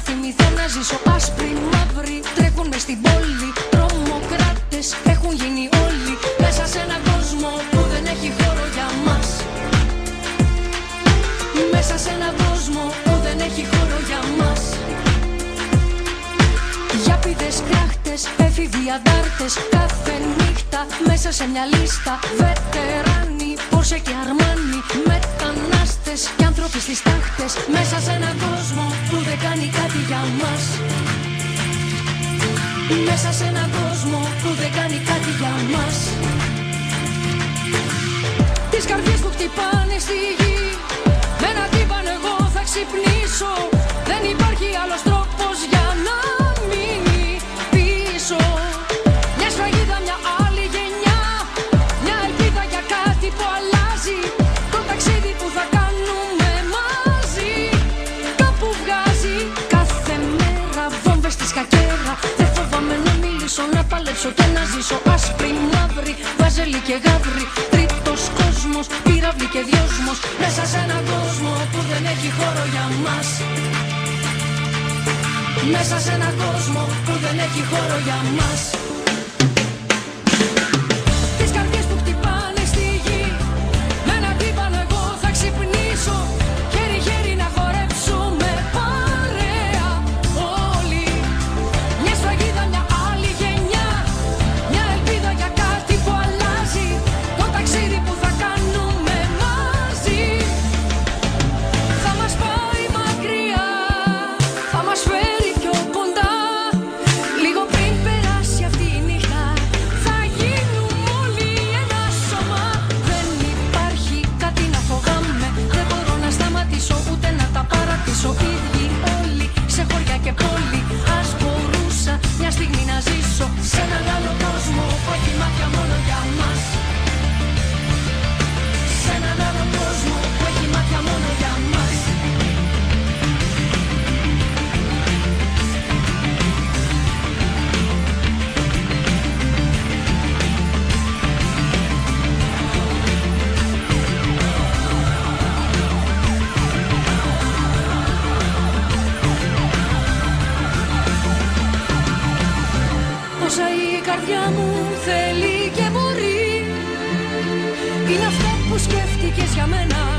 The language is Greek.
θυμηθώ να ζήσω. Άσπροι μαύροι τρέχουν μες στην πόλη. Τρομοκράτες έχουν γίνει όλοι. Μέσα σε έναν κόσμο που δεν έχει χώρο για μας. Μέσα σε έναν κόσμο που δεν έχει χώρο για μας. Γιάπηδες, κράχτες, έφηβοι αντάρτες. Κάθε νύχτα μέσα σε μια λίστα. Βετεράνοι, Πόρσε και Αρμάνι. Μετανάστες και άνθρωποι στις τάχτες. Μέσα σε έναν κόσμο που δεν κάνει κάτι για μας. Μέσα σε έναν κόσμο που δεν κάνει κάτι για μας. Τις καρδιές που χτυπάνε στη γη. Με ένα τύπαν εγώ θα ξυπνήσω. Δεν υπάρχει άλλος τρόπος για να μείνει πίσω. Μια σφραγίδα, μια άλλη γενιά. Μια ελπίδα για κάτι που αλλάζει. Το ταξίδι που θα κάνουμε μαζί. Κάπου βγάζει κάθε μέρα βόμβες στη σκακέρα. Δεν φοβάμαι να μιλήσω, να παλέψω και να ζήσω. Άσπροι, μαύροι, βάζελοι και γάβροι. Τρίτος κόσμος, πύραυλοι και δυόσμος. Μέσα σε έναν κόσμο που δεν έχει χώρο για μας. Μέσα σε έναν κόσμο που δεν έχει χώρο για μας. Τις καρδιές που χτυπάνε στη γη. Με ένα τύπαν εγώ θα ξυπνήσω. Χέρι-χέρι να χορέψουμε παρέα όλοι. Μια σφραγίδα, μια άλλη γενιά. Μια ελπίδα για κάτι που αλλάζει. Το ταξίδι που θα κάνουμε μαζί. Θα μας πάει μακριά. Θα μας φέρει πιο κοντά. Λίγο πριν περάσει αυτή η νύχτα. Θα γίνουμε όλοι ένα σώμα. Δεν υπάρχει κάτι να φοβάμαι. Δεν μπορώ να σταματήσω ούτε να τα παρατήσω. Ίδιοι όλοι σε χωριά και πόλη. Ας μπορούσα μια στιγμή να ζήσω σε έναν άλλο κόσμο που έχει μάτια μόνο για μας. Σε έναν άλλο κόσμο που έχει μάτια μόνο για μας. Όσα η καρδιά μου θέλει και μπορεί. Είναι αυτά που σκέφτηκες για μένα.